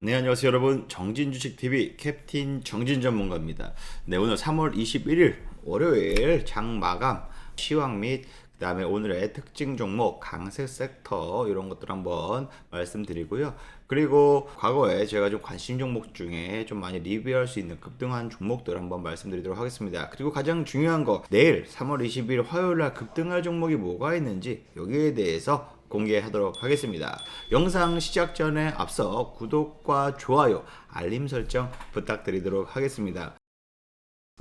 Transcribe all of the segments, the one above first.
네, 안녕하세요 여러분. 정진주식TV 캡틴 정진 전문가입니다. 네, 오늘 3월 21일 월요일 장 마감 시황 및 그다음에 오늘의 특징 종목 강세 섹터 이런 것들 한번 말씀드리고요. 그리고 과거에 제가 좀 관심 종목 중에 좀 많이 리뷰할 수 있는 급등한 종목들 한번 말씀드리도록 하겠습니다. 그리고 가장 중요한 거 내일 3월 20일 화요일 날 급등할 종목이 뭐가 있는지 여기에 대해서 공개하도록 하겠습니다. 영상 시작 전에 앞서 구독과 좋아요, 알림 설정 부탁드리도록 하겠습니다.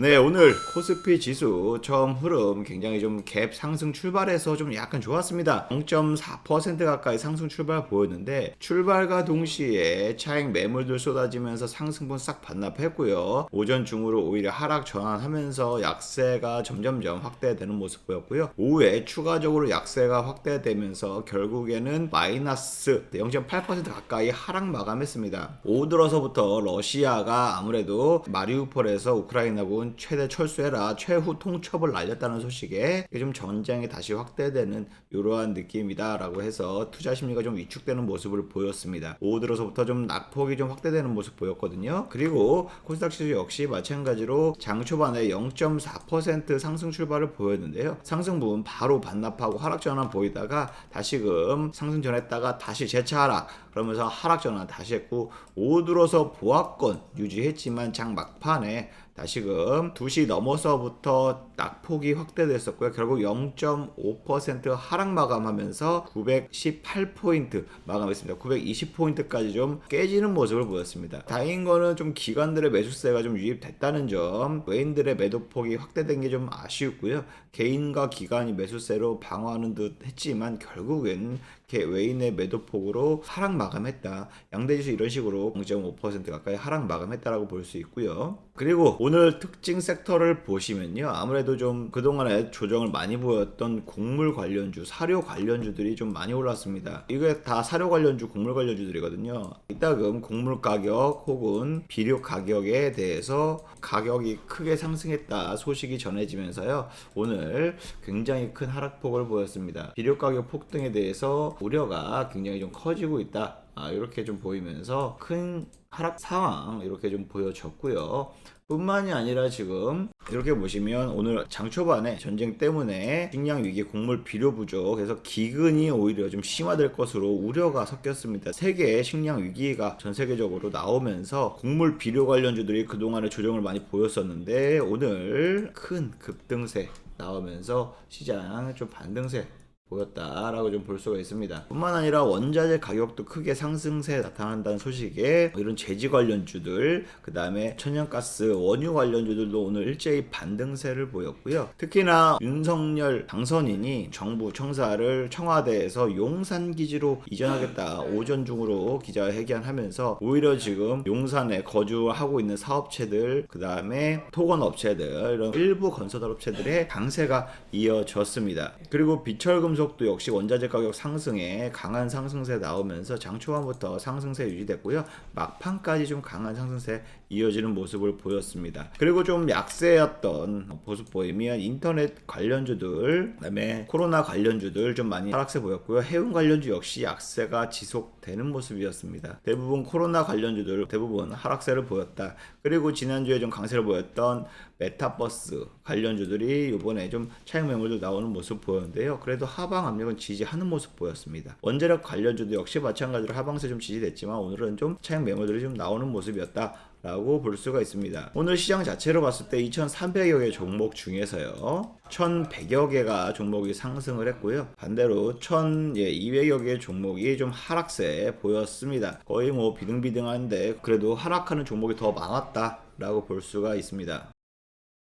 네, 오늘 코스피 지수 처음 흐름 굉장히 좀 갭 상승 출발해서 좀 약간 좋았습니다. 0.4% 가까이 상승 출발 보였는데 출발과 동시에 차익 매물들 쏟아지면서 상승분 싹 반납했고요. 오전 중으로 오히려 하락 전환하면서 약세가 점점점 확대되는 모습 보였고요. 오후에 추가적으로 약세가 확대되면서 결국에는 마이너스 0.8% 가까이 하락 마감했습니다. 오후 들어서부터 러시아가 아무래도 마리우폴에서 우크라이나군 최대 철수해라 최후 통첩을 날렸다는 소식에 좀 전쟁이 다시 확대되는 이러한 느낌이다 라고 해서 투자 심리가 좀 위축되는 모습을 보였습니다. 오후 들어서부터 좀 낙폭이 좀 확대되는 모습 보였거든요. 그리고 코스닥 지수 역시 마찬가지로 장 초반에 0.4% 상승 출발을 보였는데요. 상승 부분 바로 반납하고 하락 전환 보이다가 다시금 상승 전했다가 다시 재차 하락 그러면서 하락 전환 다시 했고 오후 들어서 보합권 유지했지만 장 막판에 다시금 2시 넘어서부터 낙폭이 확대됐었고요. 결국 0.5% 하락 마감하면서 918포인트 마감했습니다. 920포인트까지 좀 깨지는 모습을 보였습니다. 다행인 거는 좀 기관들의 매수세가 좀 유입됐다는 점, 외인들의 매도폭이 확대된 게 좀 아쉬웠고요. 개인과 기관이 매수세로 방어하는 듯 했지만 결국엔 외인의 매도폭으로 하락 마감했다. 양대지수 이런 식으로 0.5% 가까이 하락 마감했다라고 볼 수 있고요. 그리고 오늘 특징 섹터를 보시면요. 아무래도 좀 그동안에 조정을 많이 보였던 곡물 관련주, 사료 관련주들이 좀 많이 올랐습니다. 이게 다 사료 관련주, 곡물 관련주들이거든요. 이따금 곡물 가격 혹은 비료 가격에 대해서 가격이 크게 상승했다 소식이 전해지면서요. 오늘 굉장히 큰 하락폭을 보였습니다. 비료 가격 폭등에 대해서 우려가 굉장히 좀 커지고 있다. 이렇게 좀 보이면서 큰 하락 상황 이렇게 좀 보여졌고요. 뿐만이 아니라 지금 이렇게 보시면 오늘 장 초반에 전쟁 때문에 식량 위기, 곡물 비료 부족, 그래서 기근이 오히려 좀 심화될 것으로 우려가 섞였습니다. 세계 식량 위기가 전 세계적으로 나오면서 곡물 비료 관련주들이 그동안에 조정을 많이 보였었는데 오늘 큰 급등세 나오면서 시장 좀 반등세 보였다라고 좀 볼 수가 있습니다. 뿐만 아니라 원자재 가격도 크게 상승세 나타난다는 소식에 이런 제지 관련주들, 그 다음에 천연가스, 원유 관련주들도 오늘 일제히 반등세를 보였고요. 특히나 윤석열 당선인이 정부 청사를 청와대에서 용산 기지로 이전하겠다 오전 중으로 기자회견하면서 오히려 지금 용산에 거주하고 있는 사업체들, 그 다음에 토건업체들, 이런 일부 건설업체들의 강세가 이어졌습니다. 그리고 비철금속 금속도 역시 원자재 가격 상승에 강한 상승세 나오면서 장 초반부터 상승세 유지됐고요. 막판까지 좀 강한 상승세 이어지는 모습을 보였습니다. 그리고 좀 약세였던 보습 보이면 인터넷 관련주들, 그다음에 코로나 관련주들 좀 많이 하락세 보였고요. 해운 관련주 역시 약세가 지속되는 모습이었습니다. 대부분 코로나 관련주들 대부분 하락세를 보였다. 그리고 지난주에 좀 강세를 보였던 메타버스 관련주들이 이번에 좀 차익 매물도 나오는 모습 보였는데요. 그래도 하방 압력은 지지하는 모습 보였습니다. 원자력 관련주도 역시 마찬가지로 하방세 좀 지지됐지만 오늘은 좀 차익 매물들이 좀 나오는 모습이었다 라고 볼 수가 있습니다. 오늘 시장 자체로 봤을 때 2,300여 개 종목 중에서요 1,100여 개가 종목이 상승을 했고요. 반대로 1,200여 개 종목이 좀 하락세 보였습니다. 거의 뭐 비등비등한데 그래도 하락하는 종목이 더 많았다 라고 볼 수가 있습니다.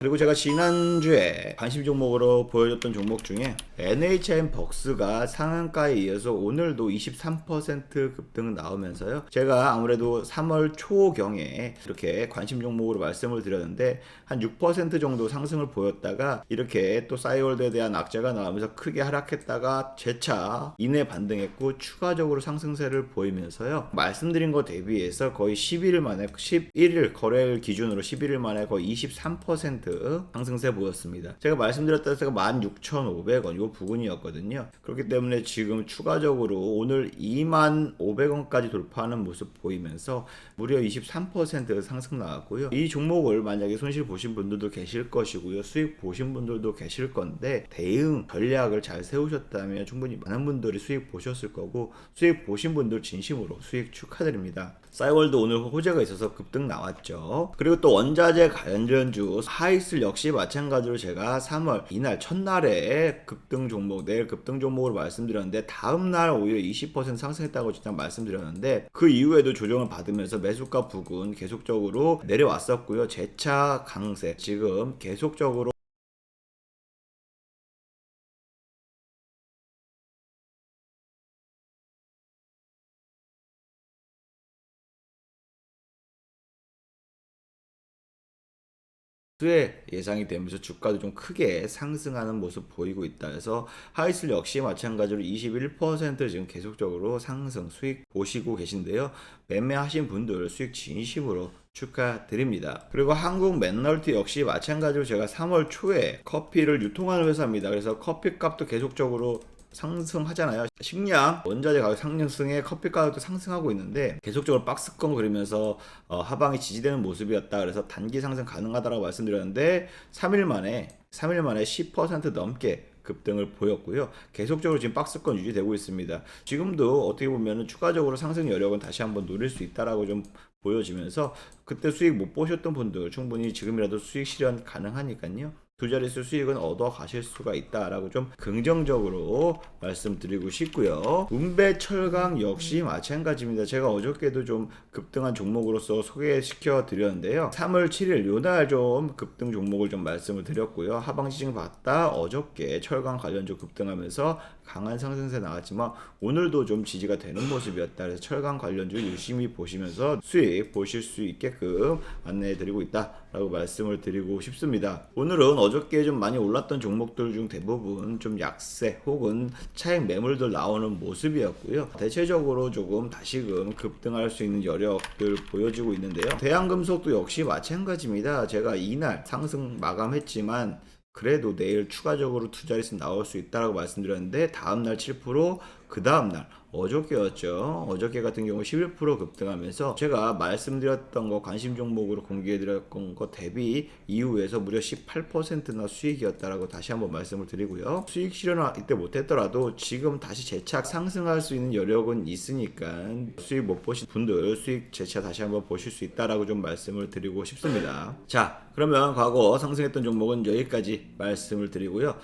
그리고 제가 지난주에 관심 종목으로 보여줬던 종목 중에 NHN 벅스가 상한가에 이어서 오늘도 23% 급등 나오면서요. 제가 아무래도 3월 초경에 이렇게 관심 종목으로 말씀을 드렸는데 한 6% 정도 상승을 보였다가 이렇게 또 싸이월드에 대한 악재가 나오면서 크게 하락했다가 재차 이내 반등했고 추가적으로 상승세를 보이면서요. 말씀드린 것 대비해서 거의 11일 만에 11일 거래일 기준으로 11일 만에 거의 23% 10% 상승세 보였습니다. 제가 말씀드렸던 때가 16,500원 요 부근이었거든요. 그렇기 때문에 지금 추가적으로 오늘 25,500원까지 돌파하는 모습 보이면서 무려 23% 상승 나왔고요. 이 종목을 만약에 손실 보신 분들도 계실 것이고요. 수익 보신 분들도 계실 건데 대응 전략을 잘 세우셨다면 충분히 많은 분들이 수익 보셨을 거고, 수익 보신 분들 진심으로 수익 축하드립니다. 싸이월드 오늘 호재가 있어서 급등 나왔죠. 그리고 또 원자재 관련주 하이슬 역시 마찬가지로 제가 3월 이날 첫날에 급등 종목, 내일 급등 종목으로 말씀드렸는데 다음날 오히려 20% 상승했다고 진짜 말씀드렸는데, 그 이후에도 조정을 받으면서 매수가 부근 계속적으로 내려왔었고요. 재차 강세 지금 계속적으로 수혜 예상이 되면서 주가도 좀 크게 상승하는 모습 보이고 있다 해서 하이슬 역시 마찬가지로 21% 지금 계속적으로 상승 수익 보시고 계신데요. 매매하신 분들 수익 진심으로 축하드립니다. 그리고 한국 맥널티 역시 마찬가지로 제가 3월 초에 커피를 유통하는 회사입니다. 그래서 커피 값도 계속적으로 상승하잖아요. 식량 원자재 가격 상승에 커피 가격도 상승하고 있는데 계속적으로 박스권 그리면서 하방이 지지되는 모습이었다. 그래서 단기 상승 가능하다라고 말씀드렸는데 3일 만에 10% 넘게 급등을 보였고요. 계속적으로 지금 박스권 유지되고 있습니다. 지금도 어떻게 보면 추가적으로 상승 여력은 다시 한번 노릴 수 있다라고 좀 보여지면서, 그때 수익 못 보셨던 분들 충분히 지금이라도 수익 실현 가능하니까요. 두 자릿수 수익은 얻어 가실 수가 있다라고 좀 긍정적으로 말씀드리고 싶고요. 운배철강 역시 마찬가지입니다. 제가 어저께도 좀 급등한 종목으로서 소개시켜 드렸는데요. 3월 7일 요날 좀 급등 종목을 좀 말씀을 드렸고요. 하방 지증 받다 어저께 철강 관련주 급등하면서 강한 상승세 나왔지만 오늘도 좀 지지가 되는 모습이었다. 그래서 철강 관련주 열심히 보시면서 수익 보실 수 있게끔 안내해 드리고 있다라고 말씀을 드리고 싶습니다. 오늘은 어저께 좀 많이 올랐던 종목들 중 대부분 좀 약세 혹은 차익 매물들 나오는 모습이었고요. 대체적으로 조금 다시금 급등할 수 있는 여력들 보여지고 있는데요. 대한금속도 역시 마찬가지입니다. 제가 이날 상승 마감했지만 그래도 내일 추가적으로 두 자릿수 나올 수 있다라고 말씀드렸는데 다음날 7%, 그 다음날 어저께였죠. 어저께 같은 경우 11% 급등하면서 제가 말씀드렸던 거 관심 종목으로 공개해드렸던 거 대비 이후에서 무려 18%나 수익이었다라고 다시 한번 말씀을 드리고요. 수익 실현 이때 못했더라도 지금 다시 재차 상승할 수 있는 여력은 있으니까 수익 못 보신 분들 수익 재차 다시 한번 보실 수 있다라고 좀 말씀을 드리고 싶습니다. 자, 그러면 과거 상승했던 종목은 여기까지 말씀을 드리고요.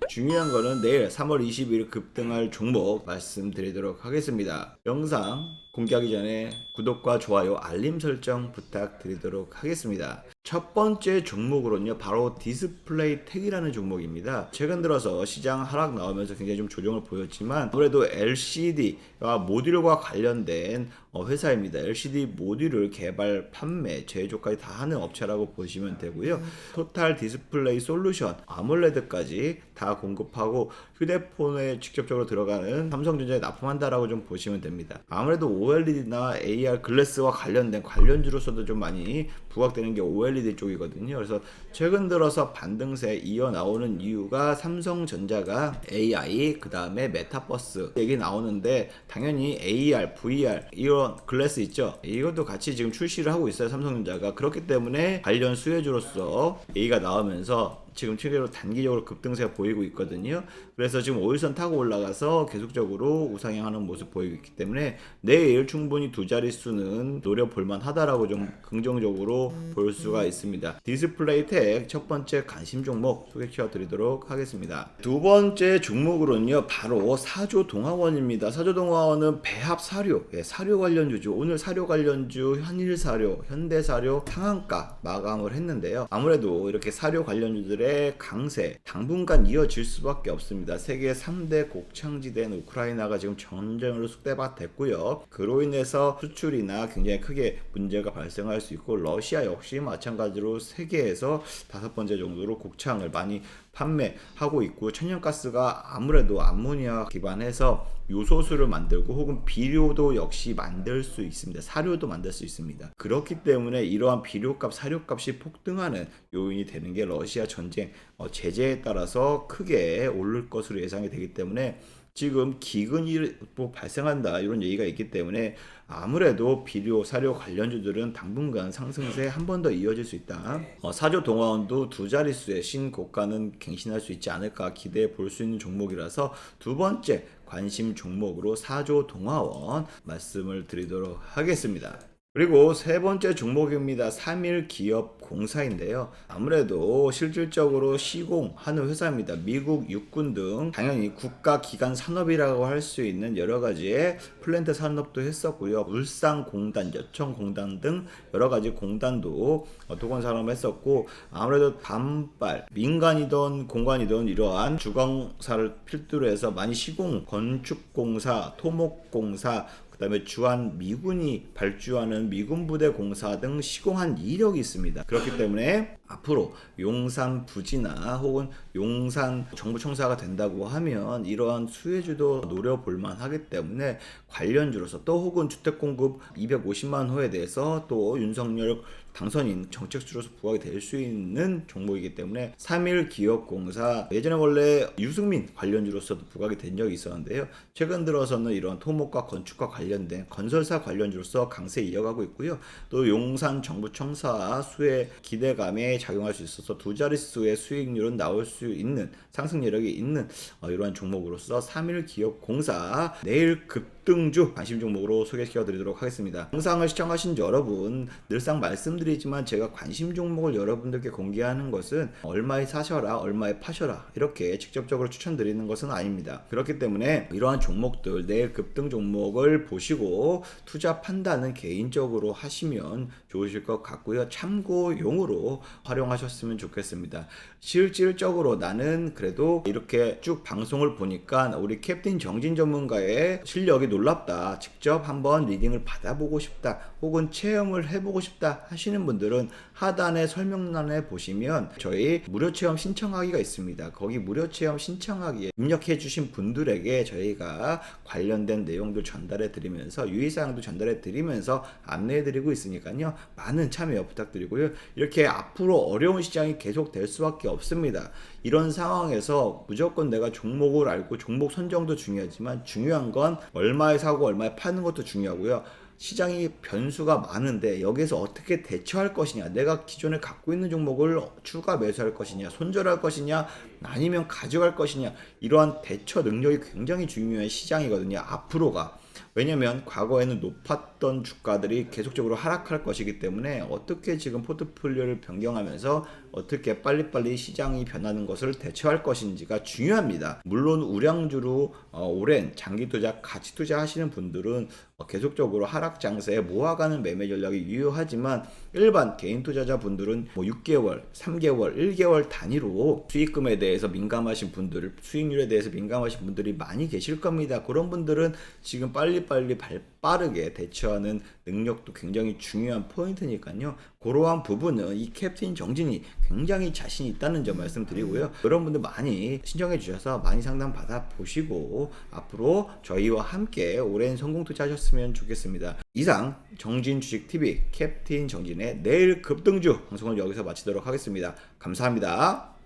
중요한 거는 내일 3월 20일 급등할 종목 말씀드리도록 하겠습니다. 영상 공개하기 전에 구독과 좋아요, 알림 설정 부탁드리도록 하겠습니다. 첫 번째 종목으로는요, 바로 디스플레이 텍이라는 종목입니다. 최근 들어서 시장 하락 나오면서 굉장히 좀 조정을 보였지만 아무래도 LCD와 모듈과 관련된 회사입니다. LCD 모듈을 개발, 판매, 제조까지 다 하는 업체라고 보시면 되고요. 토탈 디스플레이 솔루션, 아몰레드까지 다 공급하고 휴대폰에 직접적으로 들어가는 삼성전자에 납품한다라고 좀 보시면 됩니다. 아무래도 OLED나 AR 글래스와 관련된 관련주로서도 좀 많이 부각되는 게 OLED 쪽이거든요. 그래서 최근 들어서 반등세 이어 나오는 이유가 삼성전자가 AI, 그 다음에 메타버스 얘기 나오는데 당연히 AR, VR 이런 글래스 있죠. 이것도 같이 지금 출시를 하고 있어요, 삼성전자가. 그렇기 때문에 관련 수혜주로서 A가 나오면서 지금 최대로 단기적으로 급등세가 보이고 있거든요. 그래서 지금 5일선 타고 올라가서 계속적으로 우상향하는 모습 보이고 있기 때문에 내일 충분히 두 자릿수는 노려볼만 하다라고 좀 긍정적으로 볼 수가 있습니다. 디스플레이 텍 첫 번째 관심 종목 소개시켜 드리도록 하겠습니다. 두 번째 종목으로는요, 바로 사조동화원입니다. 사조동화원은 배합 사료, 사료 관련주죠. 오늘 사료 관련주 한일사료, 현대사료 상한가 마감을 했는데요. 아무래도 이렇게 사료 관련주들의 강세 당분간 이어질 수밖에 없습니다. 세계 3대 곡창지대인 우크라이나가 지금 전쟁으로 숙대밭 됐고요. 그로 인해서 수출이나 굉장히 크게 문제가 발생할 수 있고, 러시아 러시아 역시 마찬가지로 세계에서 5번째 정도로 곡창을 많이 판매하고 있고, 천연가스가 아무래도 암모니아 기반해서 요소수를 만들고 혹은 비료도 역시 만들 수 있습니다. 사료도 만들 수 있습니다. 그렇기 때문에 이러한 비료값, 사료값이 폭등하는 요인이 되는 게 러시아 전쟁 제재에 따라서 크게 오를 것으로 예상이 되기 때문에 지금 기근이 뭐 발생한다 이런 얘기가 있기 때문에 아무래도 비료, 사료 관련주들은 당분간 상승세 한 번 더 이어질 수 있다. 사조 동화원도 두 자릿수의 신고가는 갱신할 수 있지 않을까 기대해 볼 수 있는 종목이라서 두 번째 관심 종목으로 사조 동화원 말씀을 드리도록 하겠습니다. 그리고 세 번째 종목입니다. 3일기업공사인데요. 아무래도 실질적으로 시공하는 회사입니다. 미국 육군 등 당연히 국가기관 산업이라고 할 수 있는 여러 가지의 플랜트 산업도 했었고요. 울산공단, 여천공단 등 여러 가지 공단도 도건 산업을 했었고, 아무래도 반발 민간이든 공간이든 이러한 주공사를 필두로 해서 많이 시공, 건축공사, 토목공사, 그 다음에 주한 미군이 발주하는 미군 부대 공사 등 시공한 이력이 있습니다. 그렇기 때문에 앞으로 용산 부지나 혹은 용산 정부청사가 된다고 하면 이러한 수혜주도 노려볼 만하기 때문에 관련주로서, 또 혹은 주택공급 250만 호에 대해서 또 윤석열 당선인 정책주로서 부각이 될 수 있는 종목이기 때문에 3일기업공사, 예전에 원래 유승민 관련주로서도 부각이 된 적이 있었는데요. 최근 들어서는 이런 토목과 건축과 관련된 건설사 관련주로서 강세 이어가고 있고요. 또 용산 정부청사 수혜 기대감에 작용할 수 있어서 두 자릿수의 수익률은 나올 수 있는 상승 여력이 있는 이러한 종목으로서 3일기업공사 내일 급등주 관심 종목으로 소개시켜 드리도록 하겠습니다. 영상을 시청하신 여러분, 늘상 말씀드리지만 제가 관심 종목을 여러분들께 공개하는 것은 얼마에 사셔라, 얼마에 파셔라 이렇게 직접적으로 추천드리는 것은 아닙니다. 그렇기 때문에 이러한 종목들, 내일 급등 종목을 보시고 투자 판단은 개인적으로 하시면 좋으실 것 같고요. 참고용으로 활용하셨으면 좋겠습니다. 실질적으로 나는 그래도 이렇게 쭉 방송을 보니까 우리 캡틴 정진 전문가의 실력이 놀랍다, 직접 한번 리딩을 받아보고 싶다, 혹은 체험을 해보고 싶다 하시는 분들은 하단의 설명란에 보시면 저희 무료 체험 신청하기가 있습니다. 거기 무료 체험 신청하기에 입력해 주신 분들에게 저희가 관련된 내용들 전달해 드리면서 유의사항도 전달해 드리면서 안내해 드리고 있으니까요. 많은 참여 부탁드리고요. 이렇게 앞으로 어려운 시장이 계속 될 수밖에 없습니다. 이런 상황에서 무조건 내가 종목을 알고, 종목 선정도 중요하지만 중요한 건 얼마에 사고 얼마에 파는 것도 중요하고요. 시장이 변수가 많은데 여기에서 어떻게 대처할 것이냐, 내가 기존에 갖고 있는 종목을 추가 매수할 것이냐, 손절할 것이냐, 아니면 가져갈 것이냐, 이러한 대처 능력이 굉장히 중요한 시장이거든요. 앞으로가. 왜냐면 과거에는 높았던 주가들이 계속적으로 하락할 것이기 때문에 어떻게 지금 포트폴리오를 변경하면서 어떻게 빨리빨리 시장이 변하는 것을 대처할 것인지가 중요합니다. 물론 우량주로 오랜 장기 투자, 가치 투자 하시는 분들은 계속적으로 하락 장세에 모아가는 매매 전략이 유효하지만, 일반 개인 투자자 분들은 6개월, 3개월, 1개월 단위로 수익금에 대해서 민감하신 분들, 수익률에 대해서 민감하신 분들이 많이 계실 겁니다. 그런 분들은 지금 빨리빨리 빠르게 대처하는 능력도 굉장히 중요한 포인트니까요. 그러한 부분은 이 캡틴 정진이 굉장히 자신 있다는 점 말씀드리고요. 여러분들 많이 신청해 주셔서 많이 상담 받아 보시고 앞으로 저희와 함께 오랜 성공 투자하셨으면 좋겠습니다. 이상 정진주식TV 캡틴 정진의 내일 급등주 방송을 여기서 마치도록 하겠습니다. 감사합니다.